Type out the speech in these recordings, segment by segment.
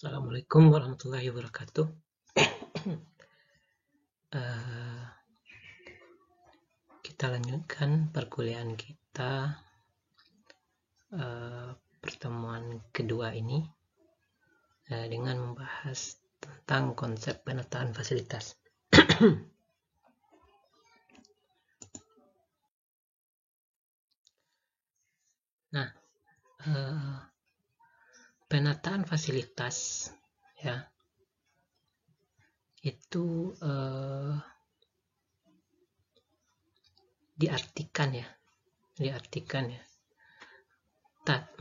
Assalamualaikum warahmatullahi wabarakatuh. Kita lanjutkan perkuliahan kita pertemuan kedua ini dengan membahas tentang konsep penataan fasilitas. Nah, penataan fasilitas ya itu diartikan ya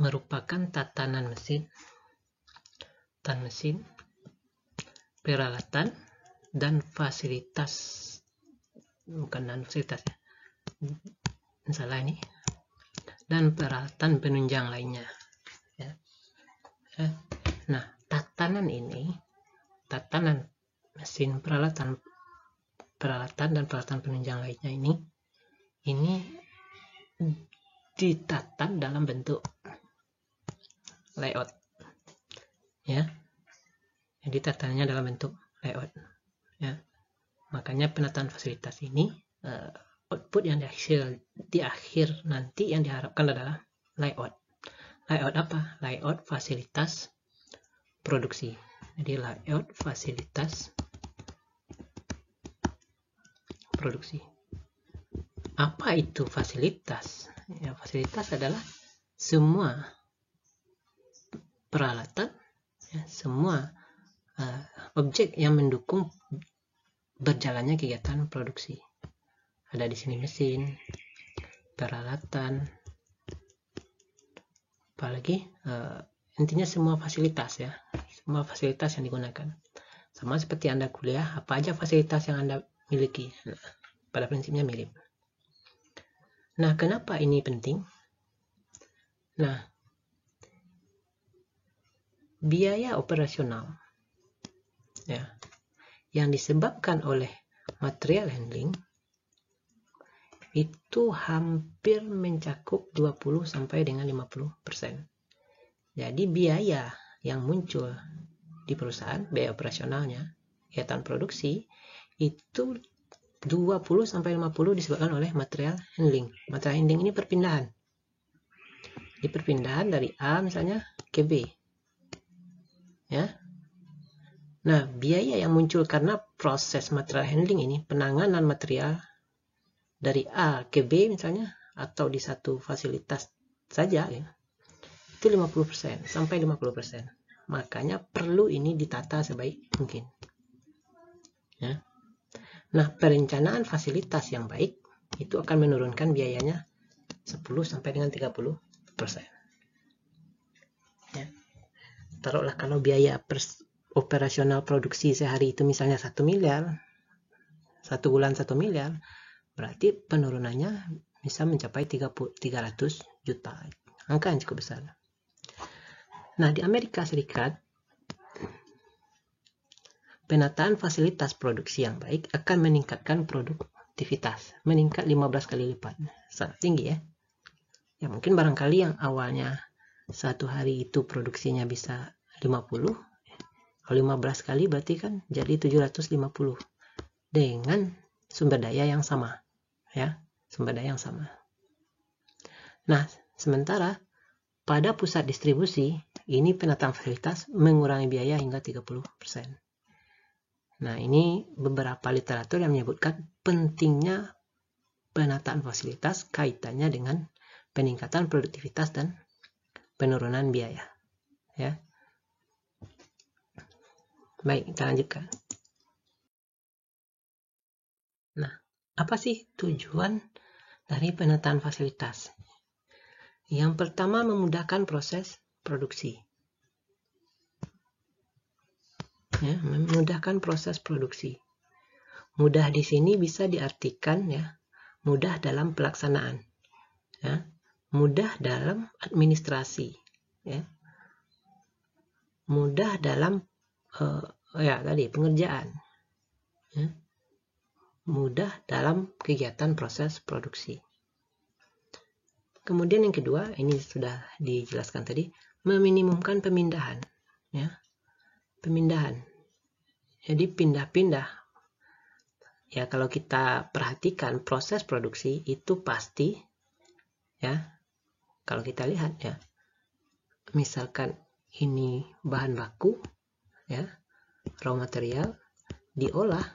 merupakan tatanan mesin, peralatan dan fasilitas, dan peralatan penunjang lainnya ya. Nah, tatanan mesin, peralatan dan peralatan penunjang lainnya ini ditata dalam bentuk layout ya. Jadi tatanya dalam bentuk layout ya. Makanya penataan fasilitas ini output yang di akhir nanti yang diharapkan adalah layout. Layout apa? Layout fasilitas produksi. Jadi layout fasilitas produksi. Apa itu fasilitas? Ya, fasilitas adalah semua peralatan, ya, semua objek yang mendukung berjalannya kegiatan produksi. Ada di sini mesin, peralatan, apalagi intinya semua fasilitas ya, semua fasilitas yang digunakan. Sama seperti Anda kuliah, apa aja fasilitas yang Anda miliki. Nah, pada prinsipnya mirip. Nah, kenapa ini penting? Nah, biaya operasional ya yang disebabkan oleh material handling itu hampir mencakup 20 sampai dengan 50%. Jadi biaya yang muncul di perusahaan, biaya operasionalnya, kegiatan produksi itu 20 sampai 50 disebabkan oleh material handling. Material handling ini perpindahan. Di perpindahan dari A misalnya ke B. Ya. Nah, biaya yang muncul karena proses material handling ini, penanganan material dari A ke B misalnya, atau di satu fasilitas saja ya, itu 50% sampai 50%. Makanya perlu ini ditata sebaik mungkin. Ya. Nah, perencanaan fasilitas yang baik itu akan menurunkan biayanya 10 sampai dengan 30%. Ya. Taruhlah kalau biaya operasional produksi sehari itu misalnya 1 miliar, 1 bulan 1 miliar, berarti penurunannya bisa mencapai 300 juta. Angka yang cukup besar. Nah, di Amerika Serikat, penataan fasilitas produksi yang baik akan meningkatkan produktivitas, meningkat 15 kali lipat. Sangat tinggi ya. Ya mungkin barangkali yang awalnya satu hari itu produksinya bisa 50, kalau 15 kali berarti kan jadi 750 dengan sumber daya yang sama ya, sumber daya yang sama. Nah, sementara pada pusat distribusi ini penataan fasilitas mengurangi biaya hingga 30%. Nah, ini beberapa literatur yang menyebutkan pentingnya penataan fasilitas kaitannya dengan peningkatan produktivitas dan penurunan biaya. Ya. Baik, kita lanjutkan. Nah, apa sih tujuan dari penataan fasilitas? Yang pertama, memudahkan proses produksi. Ya, memudahkan proses produksi. Mudah di sini bisa diartikan ya, mudah dalam pelaksanaan, ya, mudah dalam administrasi, ya, mudah dalam pengerjaan, ya, mudah dalam kegiatan proses produksi. Kemudian yang kedua, ini sudah dijelaskan tadi, meminimumkan pemindahan, ya. pemindahan. Jadi pindah-pindah. Ya, kalau kita perhatikan proses produksi itu pasti, ya, kalau kita lihat ya, misalkan ini bahan baku, ya, raw material diolah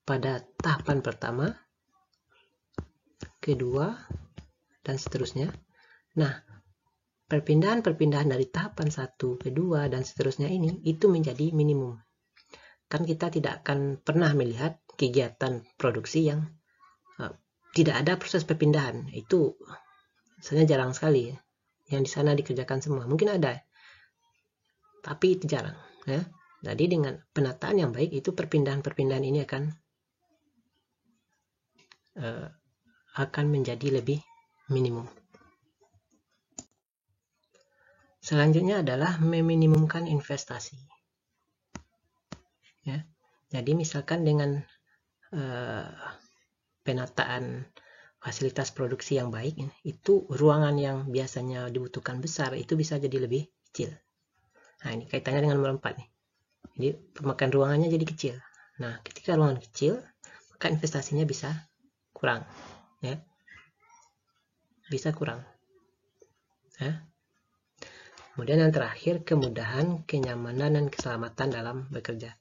pada tahapan pertama, kedua, dan seterusnya. Nah, perpindahan-perpindahan dari tahapan 1, kedua, dan seterusnya ini itu menjadi minimum. Kan kita tidak akan pernah melihat kegiatan produksi yang tidak ada proses perpindahan. Itu sebenarnya jarang sekali ya. Yang di sana dikerjakan semua. Mungkin ada, tapi itu jarang. Ya. Jadi dengan penataan yang baik itu perpindahan-perpindahan ini akan menjadi lebih minimum. Selanjutnya adalah meminimumkan investasi. Ya. Jadi misalkan dengan penataan fasilitas produksi yang baik, itu ruangan yang biasanya dibutuhkan besar itu bisa jadi lebih kecil. Nah, ini kaitannya dengan nomor 4 nih. Jadi pemakaian ruangannya jadi kecil. Nah, ketika ruangan kecil, maka investasinya bisa kurang, ya. Bisa kurang. Ya. Kemudian yang terakhir, kemudahan, kenyamanan, dan keselamatan dalam bekerja.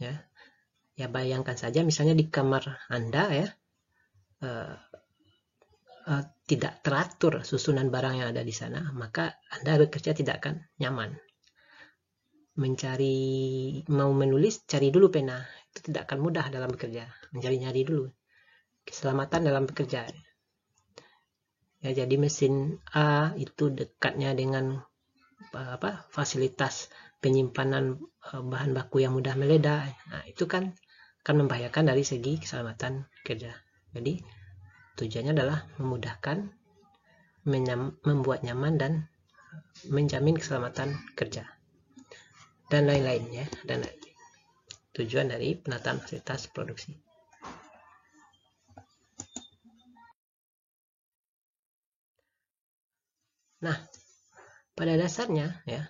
Ya. Ya, bayangkan saja misalnya di kamar Anda ya, tidak teratur susunan barang yang ada di sana, maka Anda bekerja tidak akan nyaman. Mau menulis, cari dulu pena, itu tidak akan mudah dalam bekerja. Mencari-nyari dulu. Keselamatan dalam bekerja. Ya, jadi mesin A itu dekatnya dengan fasilitas penyimpanan bahan baku yang mudah meledak. Nah, itu kan akan membahayakan dari segi keselamatan kerja. Jadi tujuannya adalah memudahkan, membuat nyaman, dan menjamin keselamatan kerja, dan lain-lain ya. Dan tujuan dari penataan fasilitas produksi. Nah, pada dasarnya ya,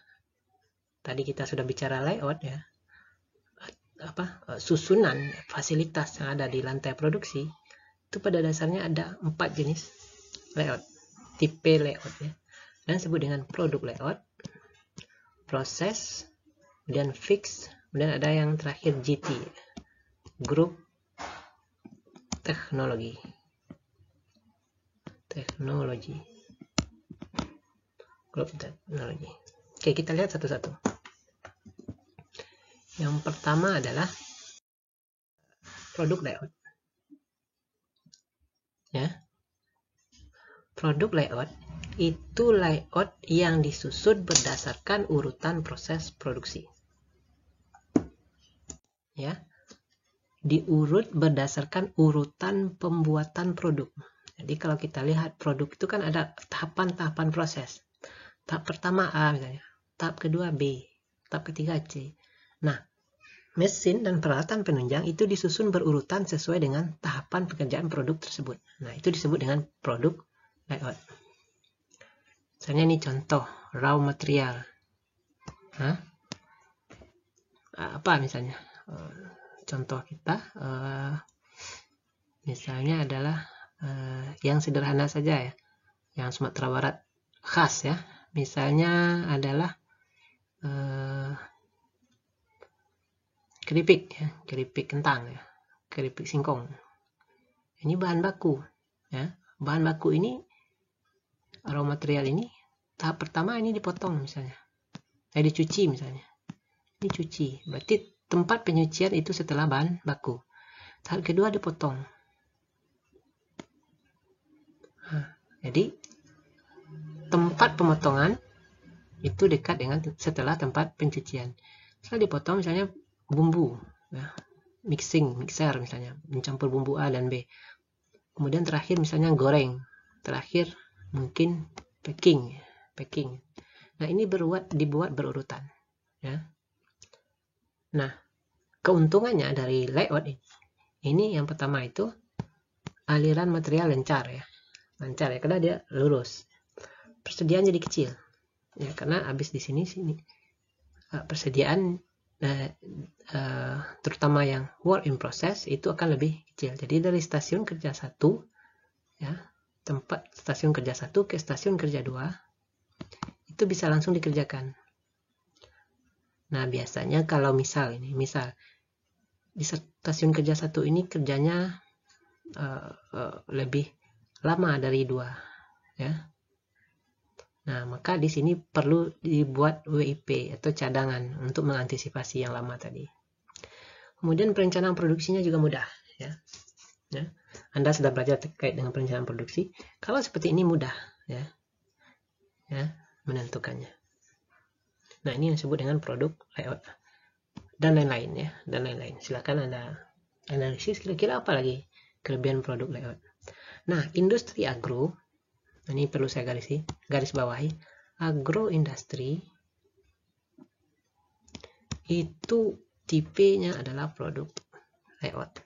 tadi kita sudah bicara layout ya, susunan fasilitas yang ada di lantai produksi itu pada dasarnya ada 4 jenis layout, tipe layout ya, dan disebut dengan produk layout, proses, kemudian fix, kemudian ada yang terakhir GT, grup teknologi. Grup teknologi. Oke, kita lihat satu-satu. Yang pertama adalah produk layout. Ya. Produk layout itu layout yang disusun berdasarkan urutan proses produksi. Ya. Diurut berdasarkan urutan pembuatan produk. Jadi kalau kita lihat produk itu kan ada tahapan-tahapan proses. Tahap pertama A misalnya, tahap kedua B, tahap ketiga C. Nah, mesin dan peralatan penunjang itu disusun berurutan sesuai dengan tahapan pekerjaan produk tersebut. Nah, itu disebut dengan produk layout. Misalnya ini contoh raw material. Apa misalnya? Contoh kita misalnya adalah yang sederhana saja ya, yang Sumatera Barat khas ya. Misalnya adalah keripik ya, keripik kentang ya, keripik singkong. Ini bahan baku ya. Bahan baku ini, raw material ini, tahap pertama ini dipotong misalnya. Dicuci misalnya. Ini cuci. Berarti tempat penyucian itu setelah bahan baku. Tahap kedua dipotong. Jadi tempat pemotongan itu dekat dengan setelah tempat pencucian. Setelah dipotong misalnya bumbu ya, mixer misalnya, mencampur bumbu A dan B. Kemudian terakhir misalnya goreng. Terakhir mungkin packing. Nah, ini dibuat berurutan ya. Nah, keuntungannya dari layout ini yang pertama itu aliran material lancar ya, karena dia lurus. Persediaan jadi kecil ya, karena habis di sini persediaan terutama yang work in process itu akan lebih kecil. Jadi dari stasiun kerja 1 ya, tempat stasiun kerja 1 ke stasiun kerja 2 itu bisa langsung dikerjakan. Nah, biasanya kalau misal di stasiun kerja 1 ini kerjanya lebih lama dari 2 ya. Nah, maka di sini perlu dibuat WIP atau cadangan untuk mengantisipasi yang lama tadi. Kemudian perencanaan produksinya juga mudah ya. Anda sudah belajar terkait dengan perencanaan produksi. Kalau seperti ini mudah ya menentukannya. Nah, ini yang disebut dengan produk layout dan lain-lain ya, dan lain-lain. Silakan Anda analisis kira-kira apa lagi kelebihan produk layout. Nah, industri agro, ini perlu saya garis bawahi. Agroindustri itu tipenya adalah produk layout.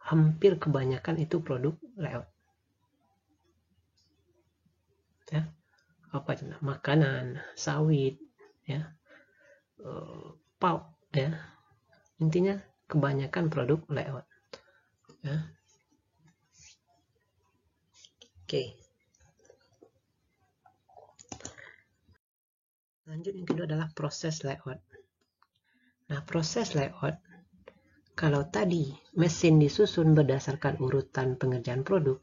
Hampir kebanyakan itu produk layout. Ya. Apa contoh? Makanan, sawit, ya, pulp, ya. Intinya kebanyakan produk layout. Ya. Oke. Lanjut, yang kedua adalah proses layout. Nah, proses layout, kalau tadi mesin disusun berdasarkan urutan pengerjaan produk,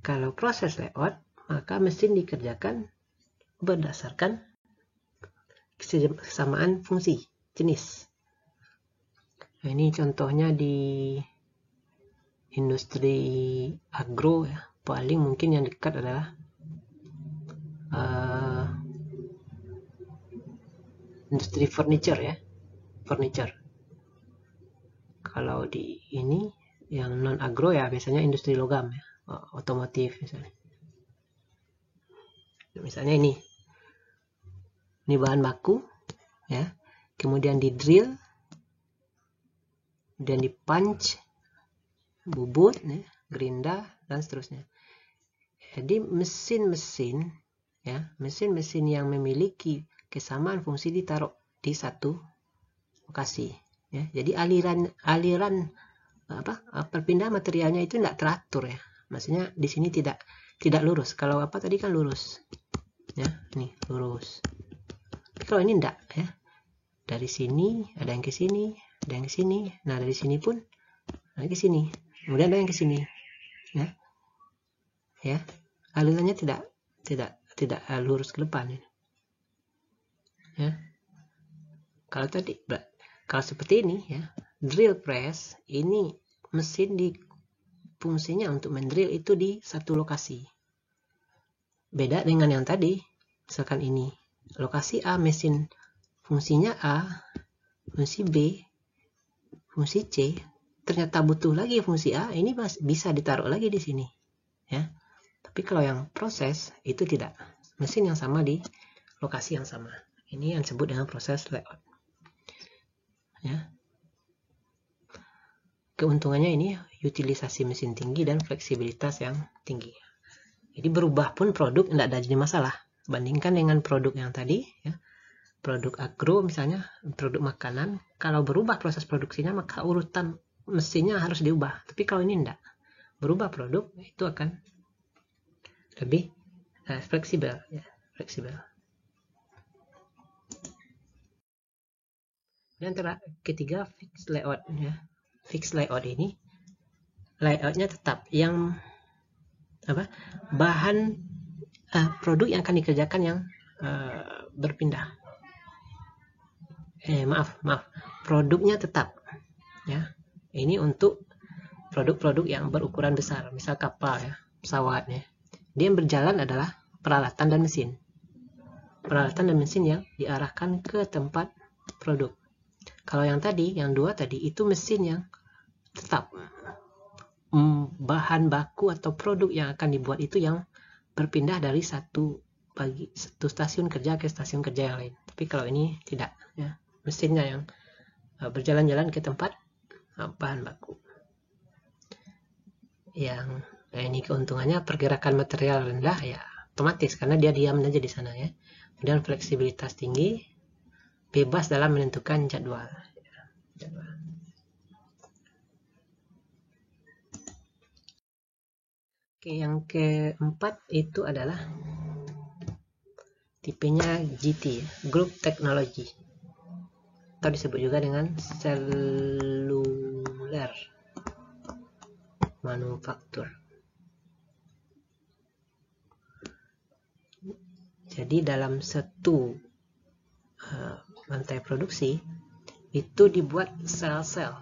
kalau proses layout, maka mesin dikerjakan berdasarkan kesamaan fungsi, jenis. Nah, ini contohnya di industri agro ya. Paling mungkin yang dekat adalah industri furniture ya. Furniture. Kalau di ini yang non agro ya biasanya industri logam ya, otomotif misalnya. Misalnya ini bahan baku ya, kemudian di drill, kemudian di punch, bubut ya, gerinda dan seterusnya. Jadi mesin-mesin yang memiliki kesamaan fungsi ditaruh di satu lokasi ya. Jadi aliran perpindahan materialnya itu tidak teratur ya. Maksudnya di sini tidak lurus. Kalau tadi kan lurus ya, ini lurus. Tapi kalau ini enggak ya. Dari sini ada yang ke sini, ada yang ke sini. Nah, dari sini pun ada ke sini. Kemudian ada yang ke sini. Ya. Alirannya tidak lurus ke depan. Ya. Kalau seperti ini ya, drill press ini mesin fungsinya untuk mendrill itu di satu lokasi. Beda dengan yang tadi, misalkan ini lokasi A, mesin fungsinya A, fungsi B, fungsi C, ternyata butuh lagi fungsi A, ini bisa ditaruh lagi di sini ya. Tapi kalau yang proses itu tidak, mesin yang sama di lokasi yang sama. Ini yang disebut dengan proses layout ya. Keuntungannya ini utilisasi mesin tinggi dan fleksibilitas yang tinggi. Jadi berubah pun produk tidak ada jadi masalah. Bandingkan dengan produk yang tadi ya, produk agro misalnya, produk makanan, kalau berubah proses produksinya maka urutan mesinnya harus diubah. Tapi kalau ini tidak berubah produk, itu akan lebih fleksibel ya, fleksibel. Yang ketiga, fixed layout ya. Fixed layout ini layoutnya tetap, yang bahan produk yang akan dikerjakan yang berpindah. Maaf, produknya tetap ya. Ini untuk produk-produk yang berukuran besar, misal kapal ya, pesawat ya. Dia yang berjalan adalah peralatan dan mesin. Peralatan dan mesin yang diarahkan ke tempat produk. Kalau yang tadi, yang dua tadi, itu mesin yang tetap. Bahan baku atau produk yang akan dibuat itu yang berpindah dari satu stasiun kerja ke stasiun kerja yang lain. Tapi kalau ini tidak ya, mesinnya yang berjalan-jalan ke tempat bahan baku. Yang ini keuntungannya pergerakan material rendah ya, otomatis karena dia diam aja di sana ya. Kemudian fleksibilitas tinggi, bebas dalam menentukan jadwal. Oke, yang keempat itu adalah tipenya GT, Group Technology, atau disebut juga dengan Cellular Manufacture. Jadi dalam satu rantai produksi itu dibuat sel-sel.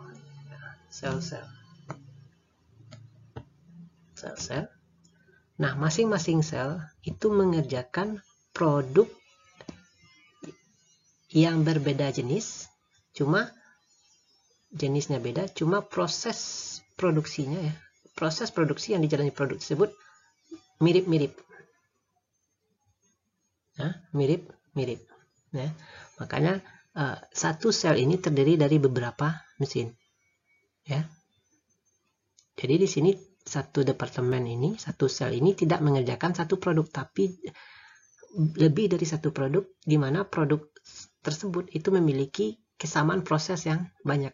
Nah, masing-masing sel itu mengerjakan produk yang berbeda jenis, cuma jenisnya beda, cuma proses produksinya ya. Proses produksi yang dijalani produk tersebut mirip-mirip. Nah, mirip-mirip. Ya. Makanya satu sel ini terdiri dari beberapa mesin. Ya. Jadi di sini satu departemen ini, satu sel ini tidak mengerjakan satu produk, tapi lebih dari satu produk, di mana produk tersebut itu memiliki kesamaan proses yang banyak.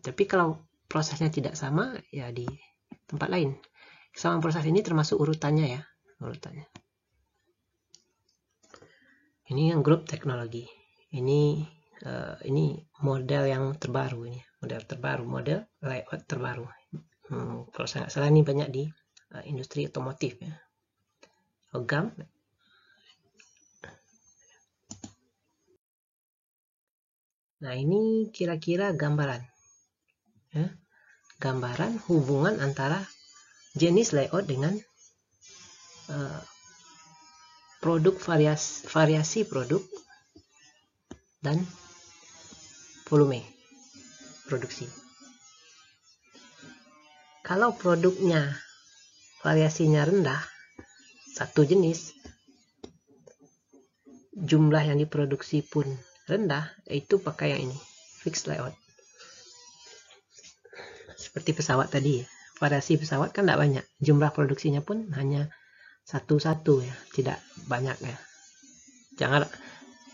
Tapi kalau prosesnya tidak sama, ya di tempat lain. Kesamaan proses ini termasuk urutannya ya, urutannya. Ini yang grup teknologi. Ini model yang terbaru ini, model layout terbaru. Kalau saya nggak salah ini banyak di industri otomotif ya. Logam. Nah, ini kira-kira gambaran. Ya. Gambaran hubungan antara jenis layout dengan produk variasi produk dan volume produksi. Kalau produknya variasinya rendah, satu jenis, jumlah yang diproduksi pun rendah, itu pakai yang ini, fixed layout. Seperti pesawat tadi, variasi pesawat kan tidak banyak, jumlah produksinya pun hanya satu-satu ya, tidak banyak ya. Jangan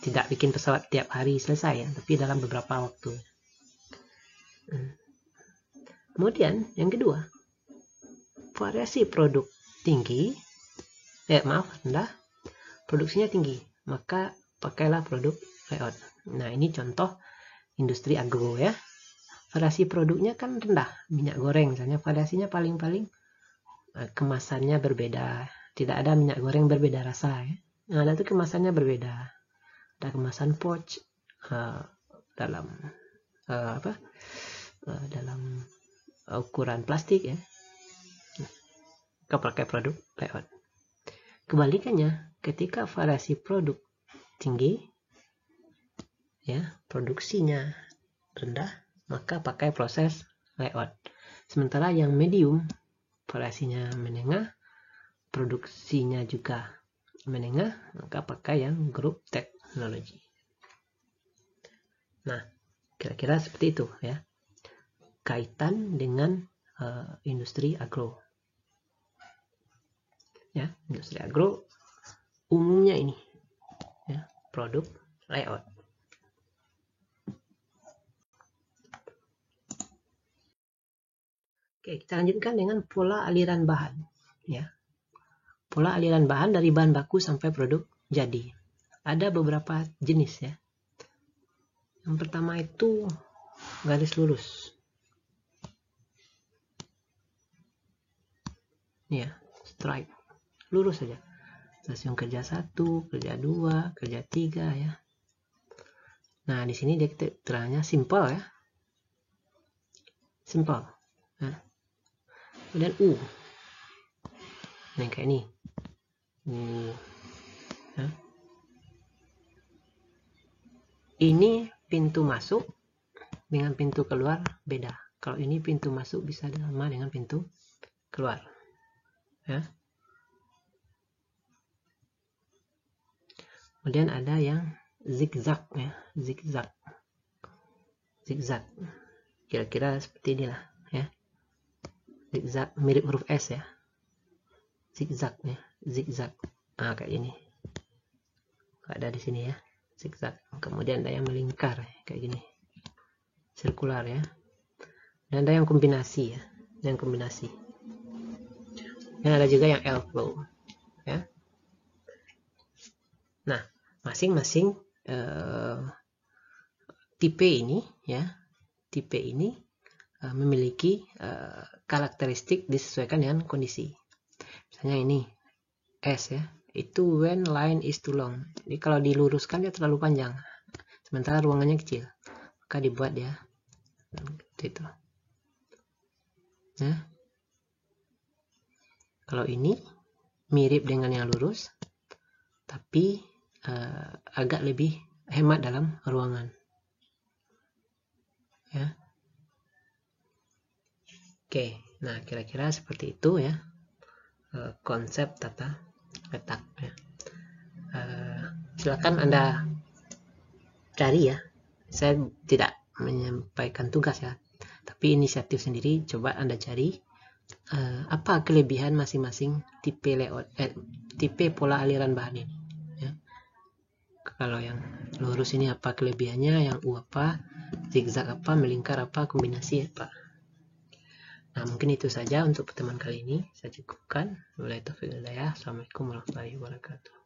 tidak bikin pesawat tiap hari selesai ya, tapi dalam beberapa waktu. Kemudian yang kedua, variasi produk tinggi, rendah, produksinya tinggi, maka pakailah produk layout. Nah, ini contoh industri agro ya. Variasi produknya kan rendah, minyak goreng misalnya, variasinya paling-paling kemasannya berbeda, tidak ada minyak goreng berbeda rasa ya. Nah, ada tuh kemasannya berbeda, ada kemasan pouch dalam dalam ukuran plastik ya. Kau pakai produk layout. Kebalikannya, ketika variasi produk tinggi ya, produksinya rendah, maka pakai proses layout. Sementara yang medium, variasinya menengah, produksinya juga menengah, maka pakai yang grup teknologi. Nah, kira-kira seperti itu ya, kaitan dengan industri agro ya. Industri agro umumnya ini ya, produk layout. Oke, kita lanjutkan dengan pola aliran bahan ya. Pola aliran bahan dari bahan baku sampai produk jadi. Ada beberapa jenis ya. Yang pertama itu garis lurus. Ya, stripe. Lurus saja. Stasiun kerja 1, kerja 2, kerja 3 ya. Nah, di sini dia terangnya simple ya. Simple. Nah. Kemudian U. Nah, kayak ini. Nah. Ini pintu masuk dengan pintu keluar beda. Kalau ini pintu masuk bisa sama dengan pintu keluar. Ya. Kemudian ada yang zigzag ya, zigzag. Kira-kira seperti inilah ya. Zigzag mirip huruf S ya. Zigzag ya, zigzag. Nah, kayak ini. Ada di sini ya. zigzag. Kemudian ada yang melingkar kayak gini, sirkular ya. Dan ada yang kombinasi ya, yang kombinasi. Dan ada juga yang L-flow ya. Nah, masing-masing tipe ini ya, memiliki karakteristik disesuaikan dengan kondisi. Misalnya ini S ya, itu when line is too long. Jadi kalau diluruskan dia terlalu panjang, sementara ruangannya kecil, maka dibuat ya itu. Nah, kalau ini mirip dengan yang lurus, tapi agak lebih hemat dalam ruangan. Ya. Oke, nah kira-kira seperti itu ya konsep tata letak ya. Silakan Anda cari ya. Saya tidak menyampaikan tugas ya, tapi inisiatif sendiri. Coba Anda cari apa kelebihan masing-masing tipe layout, tipe pola aliran bahan ini. Ya. Kalau yang lurus ini apa kelebihannya, yang U apa, zigzag apa, melingkar apa, kombinasi apa. Nah, mungkin itu saja untuk pertemuan kali ini. Saya cukupkan. Wabillahi taufiq wal hidayah. Assalamualaikum warahmatullahi wabarakatuh.